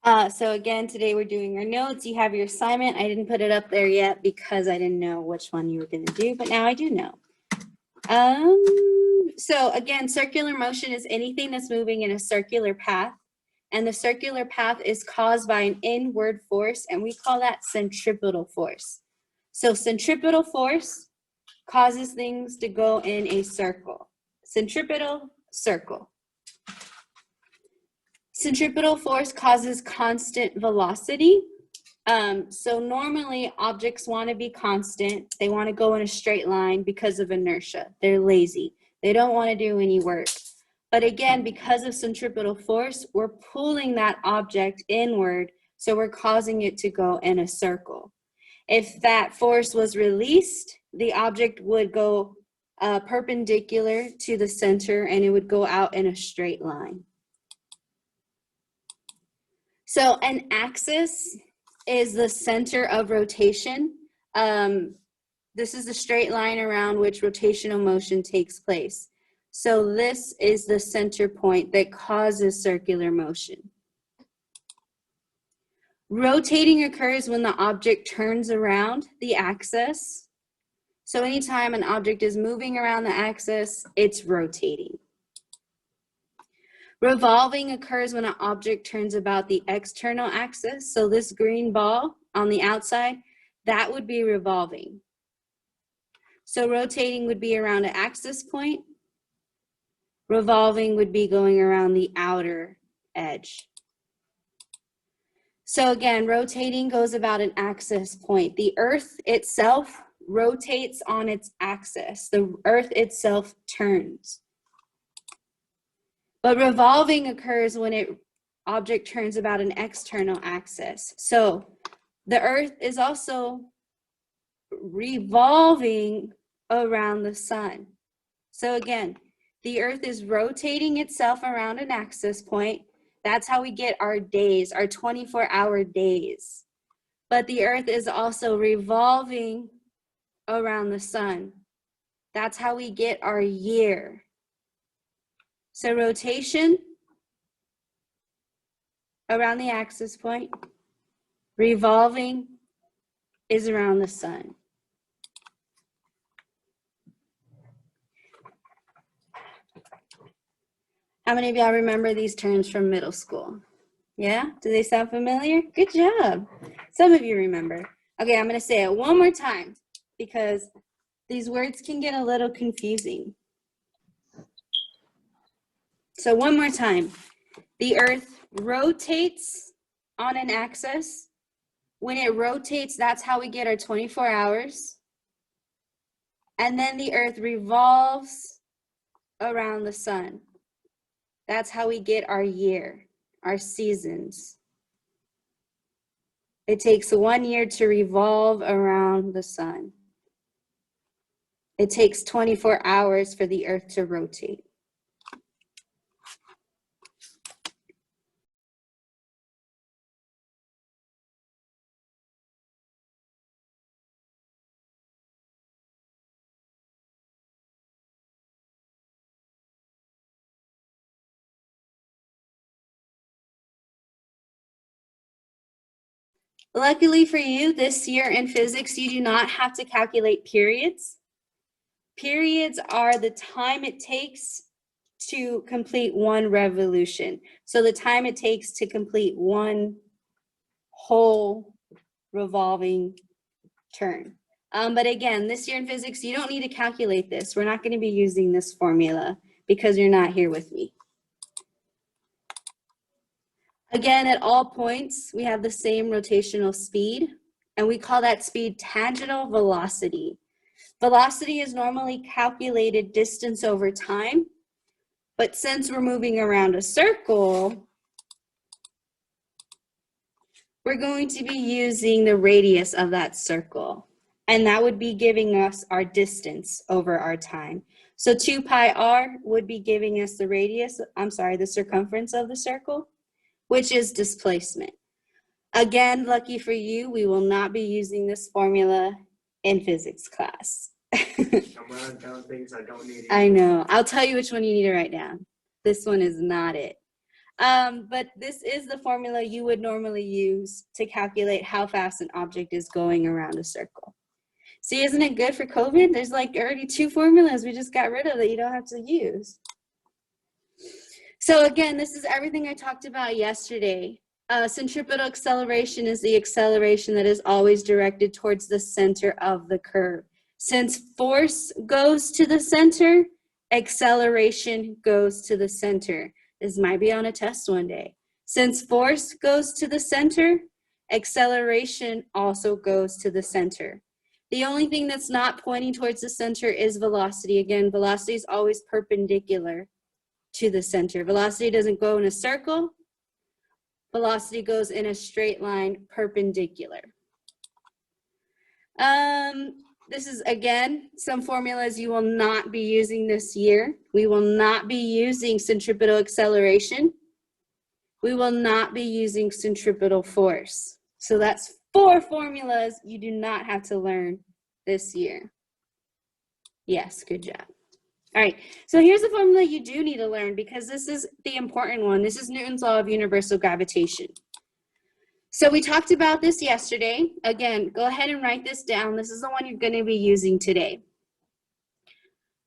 So again, today we're doing your notes. You have your assignment. I didn't put it up there yet because I didn't know which one you were going to do, but now I do know. So again, circular motion is anything that's moving in a circular path, and the circular path is caused by an inward force, and we call that centripetal force. So centripetal force causes things to go in a circle. Centripetal circle. Centripetal force causes constant velocity. So normally objects want to be constant. They want to go in a straight line because of inertia. They're lazy. They don't want to do any work. But again, because of centripetal force, we're pulling that object inward, so we're causing it to go in a circle. If that force was released, the object would go perpendicular to the center, and it would go out in a straight line. So an axis is the center of rotation. This is the straight line around which rotational motion takes place. So this is the center point that causes circular motion. Rotating occurs when the object turns around the axis. So anytime an object is moving around the axis, it's rotating. Revolving occurs when an object turns about the external axis. So this green ball on the outside, that would be revolving. So rotating would be around an axis point. Revolving would be going around the outer edge. So again, rotating goes about an axis point. The Earth itself rotates on its axis. The Earth itself turns. But revolving occurs when an object turns about an external axis. So the Earth is also revolving around the sun. So again, the Earth is rotating itself around an axis point. That's how we get our days, our 24-hour days. But the Earth is also revolving around the sun. That's how we get our year. So rotation around the axis point, revolving is around the sun. How many of y'all remember these terms from middle school? Yeah? Do they sound familiar? Good job. Some of you remember. Okay, I'm going to say it one more time because these words can get a little confusing. So one more time. The Earth rotates on an axis. When it rotates, that's how we get our 24 hours. And then the Earth revolves around the sun. That's how we get our year, our seasons. It takes 1 year to revolve around the sun. It takes 24 hours for the Earth to rotate. Luckily for you, this year in physics, you do not have to calculate periods. Periods are the time it takes to complete one revolution. So the time it takes to complete one whole revolving turn. But again, this year in physics, you don't need to calculate this. We're not going to be using this formula because you're not here with me. Again, at all points, we have the same rotational speed, and we call that speed tangential velocity. Velocity is normally calculated distance over time, but since we're moving around a circle, we're going to be using the radius of that circle, and that would be giving us our distance over our time. So 2 pi r would be giving us the radius, the circumference of the circle, which is displacement. Again, lucky for you, we will not be using this formula in physics class. I'm writing down things I don't need. I know. I'll tell you which one you need to write down. This one is not it. But this is the formula you would normally use to calculate how fast an object is going around a circle. See, isn't it good for COVID? There's like already 2 formulas we just got rid of that you don't have to use. So again, this is everything I talked about yesterday. Centripetal acceleration is the acceleration that is always directed towards the center of the curve. Since force goes to the center, acceleration goes to the center. This might be on a test one day. Since force goes to the center, acceleration also goes to the center. The only thing that's not pointing towards the center is velocity. Again, velocity is always perpendicular to the center. Velocity doesn't go in a circle. Velocity goes in a straight line perpendicular. This is, again, some formulas you will not be using this year. We will not be using centripetal acceleration. We will not be using centripetal force. So that's 4 formulas you do not have to learn this year. Yes, good job. All right, so here's the formula you do need to learn because this is the important one. This is Newton's law of universal gravitation. So we talked about this yesterday. Again, go ahead and write this down. This is the one you're going to be using today.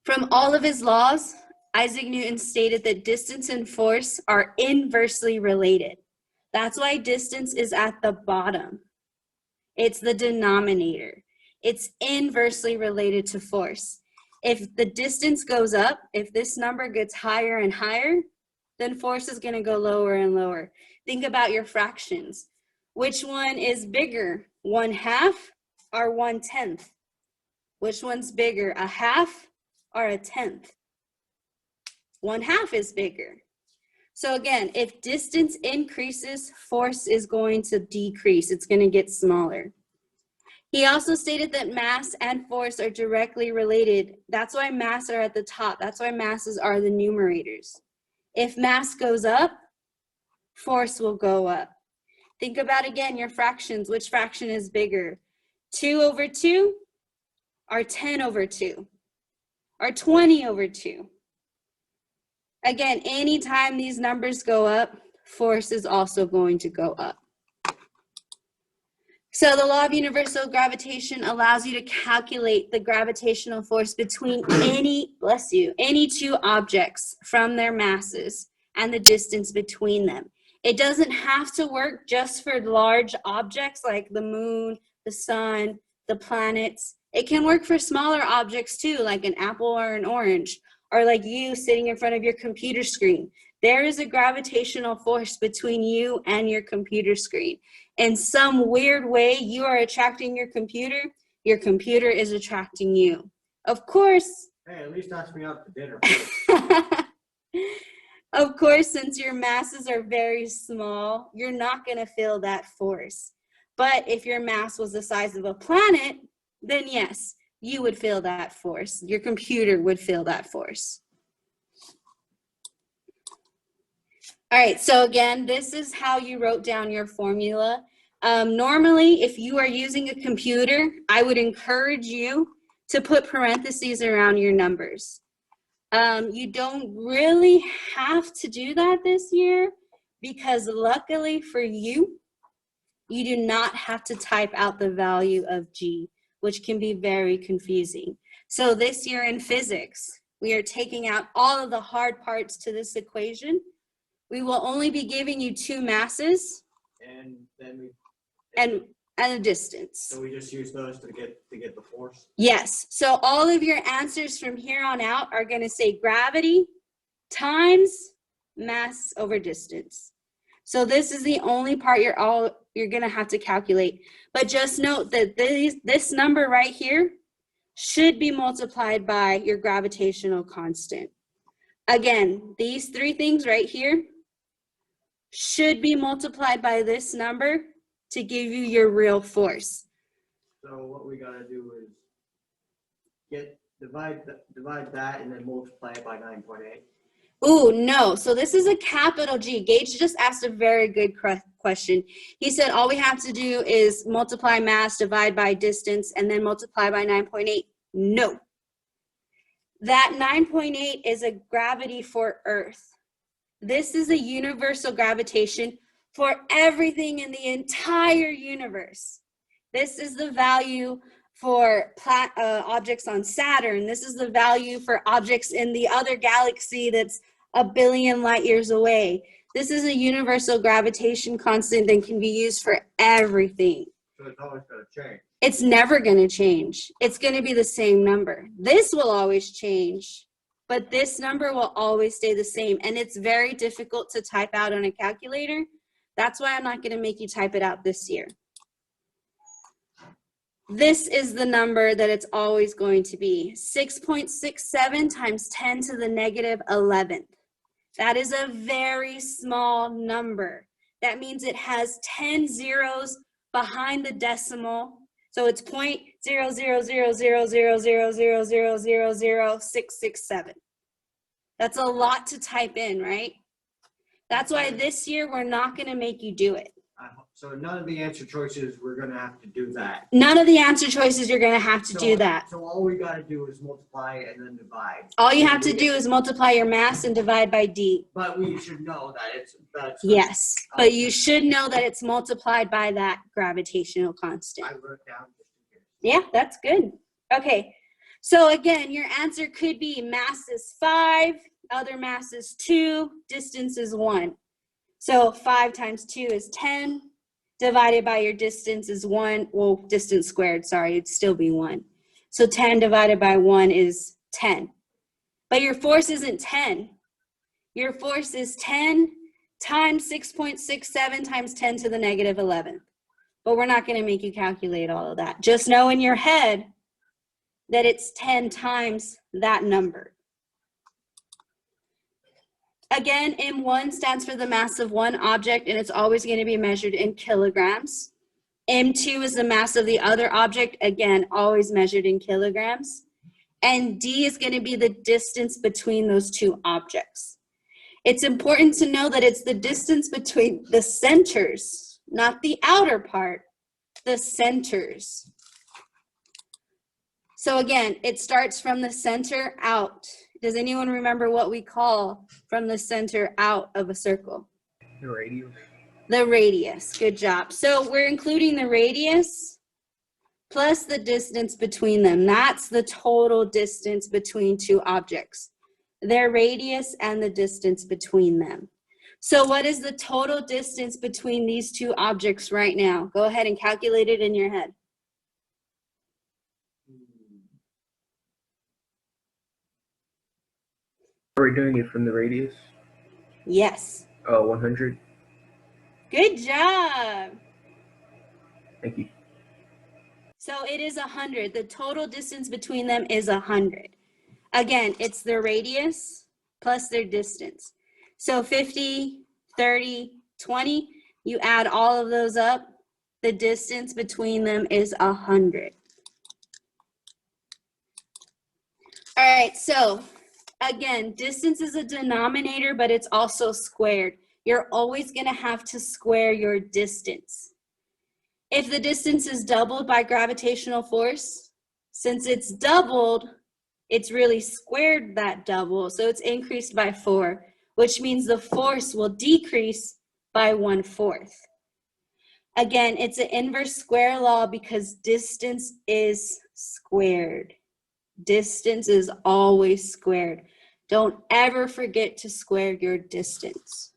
From all of his laws, Isaac Newton stated that distance and force are inversely related. That's why distance is at the bottom. It's the denominator. It's inversely related to force. If the distance goes up, if this number gets higher and higher, then force is going to go lower and lower. Think about your fractions. Which one is bigger, 1/2 or 1/10? Which one's bigger, a half or a tenth? 1/2 is bigger. So again, if distance increases, force is going to decrease. It's going to get smaller. He also stated that mass and force are directly related. That's why mass are at the top. That's why masses are the numerators. If mass goes up, force will go up. Think about, again, your fractions. Which fraction is bigger? 2/2 or 10/2 or 20/2? Again, anytime these numbers go up, force is also going to go up. So the law of universal gravitation allows you to calculate the gravitational force between any 2 objects from their masses and the distance between them. It doesn't have to work just for large objects like the moon, the sun, the planets. It can work for smaller objects too, like an apple or an orange, or like you sitting in front of your computer screen. There is a gravitational force between you and your computer screen. In some weird way, you are attracting your computer is attracting you. Of course. Hey, at least ask me out to dinner. Of course, since your masses are very small, you're not going to feel that force. But if your mass was the size of a planet, then yes, you would feel that force. Your computer would feel that force. All right, so again, this is how you wrote down your formula. Normally, if you are using a computer, I would encourage you to put parentheses around your numbers. You don't really have to do that this year because luckily for you, you do not have to type out the value of G, which can be very confusing. So this year in physics, we are taking out all of the hard parts to this equation. We will only be giving you 2 masses And then and a distance. so we just use those to get the force. Yes, so all of your answers from here on out are going to say gravity times mass over distance. So this is the only part you're going to have to calculate. But just note that this number right here should be multiplied by your gravitational constant. Again, these 3 things right here should be multiplied by this number to give you your real force. So what we gotta do is divide that and then multiply it by 9.8. Ooh, no. So this is a capital G. Gage just asked a very good question. He said all we have to do is multiply mass, divide by distance, and then multiply by 9.8. No. That 9.8 is a gravity for Earth. This is a universal gravitation for everything in the entire universe. This is the value for objects on Saturn. This is the value for objects in the other galaxy that's a billion light years away. This is a universal gravitation constant that can be used for everything. So it's always going to change. It's never going to change. It's going to be the same number. This will always change, but this number will always stay the same. And it's very difficult to type out on a calculator. That's why I'm not going to make you type it out this year. This is the number that it's always going to be. 6.67 times 10 to the negative 11th. That is a very small number. That means it has 10 zeros behind the decimal. So it's 0.0000000000667. That's a lot to type in, right? That's why this year we're not going to make you do it. So none of the answer choices, we're going to have to do that. None of the answer choices, you're going to have to do that. So all we got to do is multiply and then divide. All you have to do is multiply your mass and divide by D. But we should know that that's yes, but you should know that it's multiplied by that gravitational constant. I wrote it down just in case. Yeah, that's good. Okay, so again, your answer could be mass is 5, other mass is 2, distance is 1. So 5 times 2 is 10. Divided by your distance is 1. Well, distance squared, sorry, it'd still be 1. So 10 divided by 1 is 10. But your force isn't 10. Your force is 10 times 6.67 times 10 to the negative 11th. But we're not going to make you calculate all of that. Just know in your head that it's 10 times that number. Again, M1 stands for the mass of one object, and it's always going to be measured in kilograms. M2 is the mass of the other object, again, always measured in kilograms. And D is going to be the distance between those two objects. It's important to know that it's the distance between the centers, not the outer part, the centers. So again, it starts from the center out. Does anyone remember what we call from the center out of a circle? The radius. The radius. Good job. So we're including the radius plus the distance between them. That's the total distance between two objects. Their radius and the distance between them. So what is the total distance between these two objects right now? Go ahead and calculate it in your head. Are we doing it from the radius? Yes. 100. Good job. Thank you. So it is 100. The total distance between them is 100. Again, it's their radius plus their distance. So 50, 30, 20, you add all of those up, the distance between them is 100. All right, so again, distance is a denominator, but it's also squared. You're always going to have to square your distance. If the distance is doubled by gravitational force, since it's doubled, it's really squared that double, so it's increased by 4, which means the force will decrease by 1/4. Again, it's an inverse square law because distance is squared. Distance is always squared. Don't ever forget to square your distance.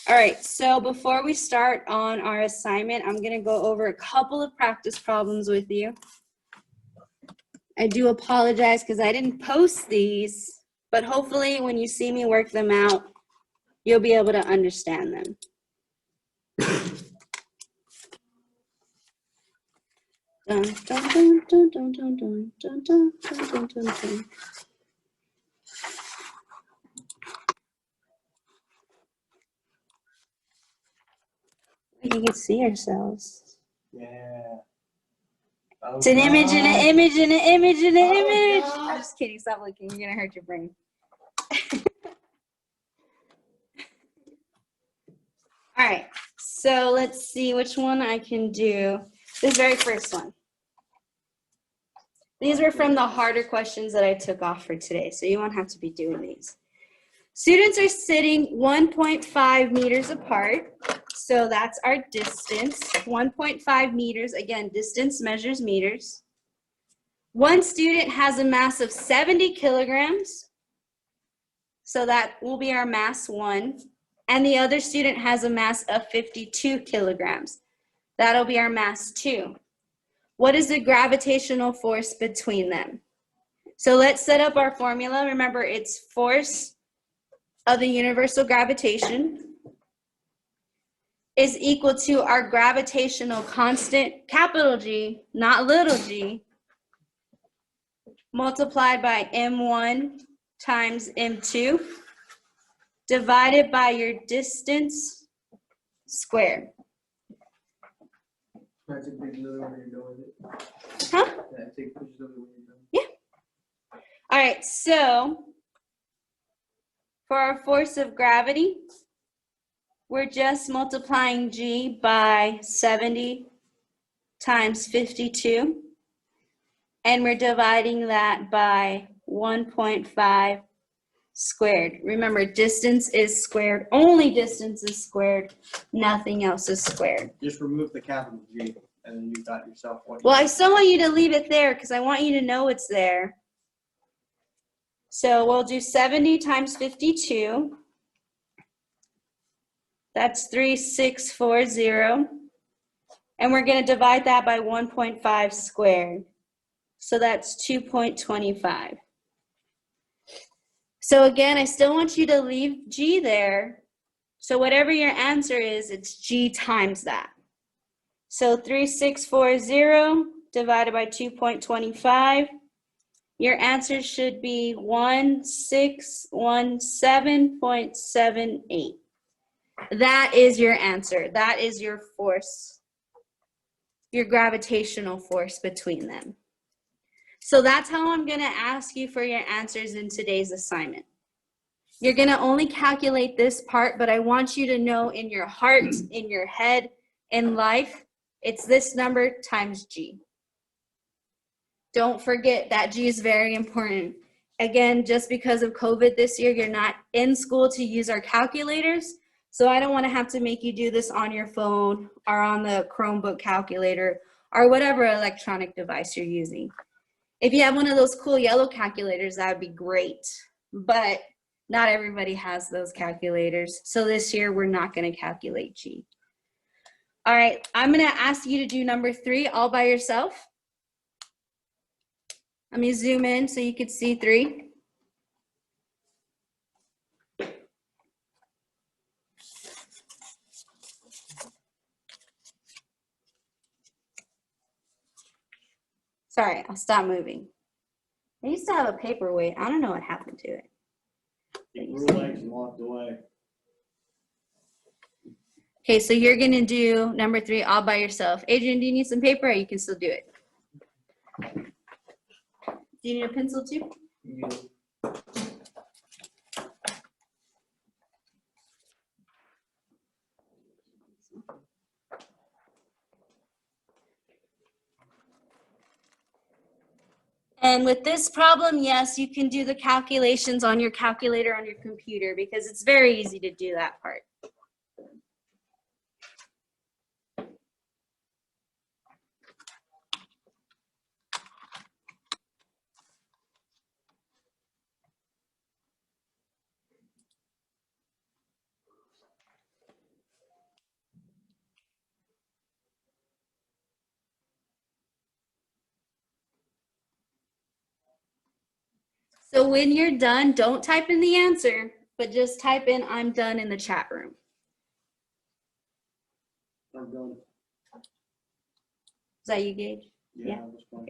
All right, so before we start on our assignment, I'm going to go over a couple of practice problems with you. I do apologize because I didn't post these, but hopefully when you see me work them out, you'll be able to understand them. Dun, dun, dun, dun, dun, dun, dun, dun, dun, dun, dun, dun. You can see ourselves. Yeah. It's an image and an image and an image and an image. God. I'm just kidding. Stop looking. You're going to hurt your brain. All right. So let's see which one I can do. This very first one. These were from the harder questions that I took off for today, so you won't have to be doing these. Students are sitting 1.5 meters apart. So that's our distance, 1.5 meters. Again, distance measures meters. One student has a mass of 70 kilograms. So that will be our mass 1. And the other student has a mass of 52 kilograms. That'll be our mass 2. What is the gravitational force between them? So let's set up our formula. Remember, it's force of the universal gravitation is equal to our gravitational constant, capital G, not little g, multiplied by m1 times m2, divided by your distance squared. That's a big little where you're going with it. Huh? Yeah, take pictures of it when you're done. Yeah. All right, so for our force of gravity, we're just multiplying G by 70 times 52, and we're dividing that by 1.5 squared. Remember, distance is squared. Only distance is squared. Nothing else is squared. Just remove the capital G, and then you got yourself what. Well, I still want you to leave it there because I want you to know it's there. So we'll do 70 times 52. That's 3640. And we're going to divide that by 1.5 squared. So that's 2.25. So again, I still want you to leave G there. So whatever your answer is, it's G times that. So 3640 divided by 2.25. Your answer should be 1617.78. That is your answer. That is your force, your gravitational force between them. So that's how I'm going to ask you for your answers in today's assignment. You're going to only calculate this part, but I want you to know in your heart, in your head, in life, it's this number times G. Don't forget that G is very important. Again, just because of COVID this year, you're not in school to use our calculators. So I don't want to have to make you do this on your phone or on the Chromebook calculator or whatever electronic device you're using. If you have one of those cool yellow calculators, that would be great. But not everybody has those calculators. So this year, we're not going to calculate G. All right, I'm going to ask you to do number 3 all by yourself. Let me zoom in so you can see 3. Sorry, I'll stop moving. I used to have a paperweight. I don't know what happened to it. It grew legs and walked away. Okay, so you're going to do number 3 all by yourself. Adrian, do you need some paper or you can still do it? Do you need a pencil too? Yeah. And with this problem, yes, you can do the calculations on your calculator on your computer because it's very easy to do that part. So when you're done, don't type in the answer, but just type in "I'm done" in the chat room. I'm done. Is that you, Gage? Yeah, Yeah. that was fun.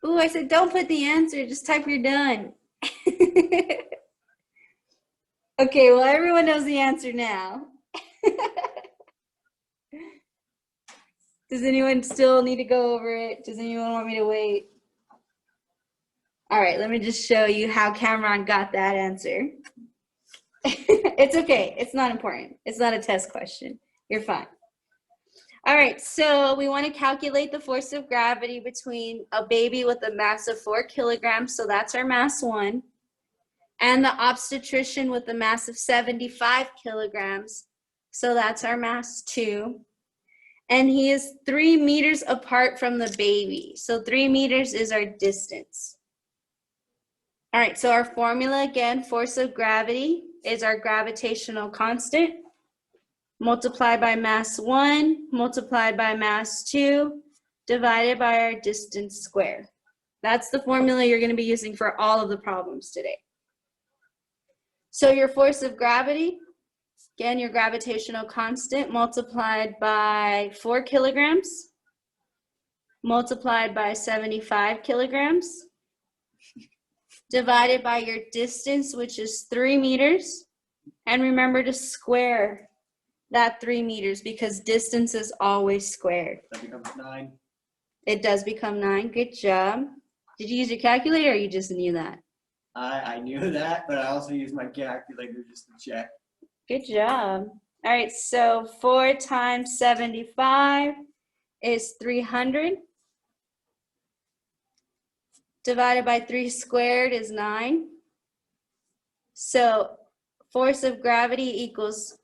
Ooh, I said don't put the answer, just type you're done. Okay, well, everyone knows the answer now. Does anyone still need to go over it? Does anyone want me to wait? All right, let me just show you how Cameron got that answer. It's okay. It's not important. It's not a test question. You're fine. All right, so we want to calculate the force of gravity between a baby with a mass of 4 kilograms, so that's our mass 1, and the obstetrician with a mass of 75 kilograms, so that's our mass 2. And he is 3 meters apart from the baby, so 3 meters is our distance. All right, so our formula again, force of gravity is our gravitational constant multiplied by mass 1, multiplied by mass 2, divided by our distance squared. That's the formula you're going to be using for all of the problems today. So your force of gravity, again, your gravitational constant multiplied by 4 kilograms, multiplied by 75 kilograms, divided by your distance, which is 3 meters. And remember to square that 3 meters because distance is always squared. That becomes 9. It does become 9. Good job. Did you use your calculator or you just knew that? I knew that, but I also used my calculator just to check. Good job. All right, so 4 times 75 is 300. Divided by 3 squared is 9. So force of gravity equals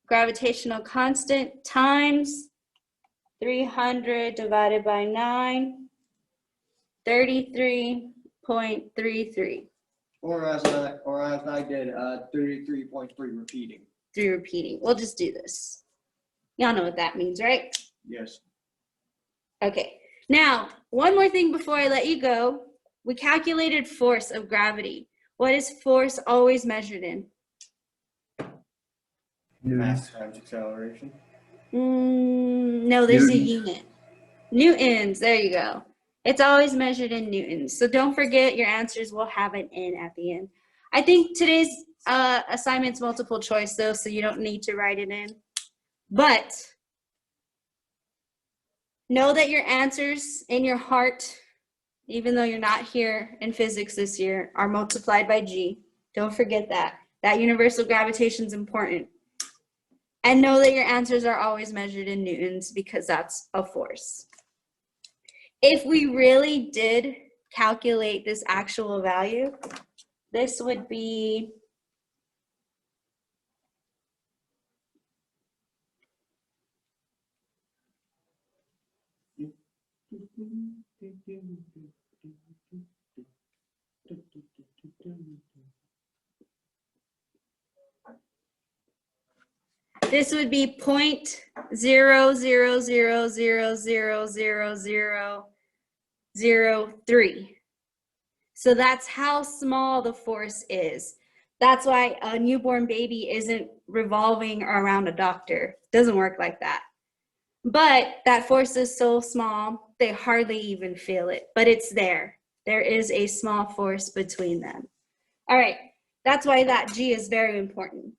gravitational constant times 300 divided by 9, 33.33. Or as I did, 33.3 repeating. 3 repeating. We'll just do this. Y'all know what that means, right? Yes. Okay. Now, one more thing before I let you go. We calculated force of gravity. What is force always measured in? Mass times acceleration. No, there's a Newtons. unit. Newtons, there you go. It's always measured in newtons. So don't forget your answers will have an N at the end. I think today's assignment's multiple choice though, so you don't need to write it in. But know that your answers in your heart, even though you're not here in physics this year, are multiplied by G. Don't forget that. That universal gravitation is important. And know that your answers are always measured in newtons because that's a force. If we really did calculate this actual value, this would be this would be 0.00000003. So that's how small the force is. That's why a newborn baby isn't revolving around a doctor. It doesn't work like that. But that force is so small, they hardly even feel it, but it's there. There is a small force between them. All right, that's why that G is very important.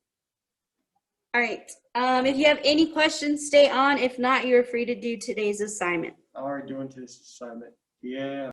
All right, if you have any questions, stay on. If not, you're free to do today's assignment. How are we doing to this assignment? Yeah.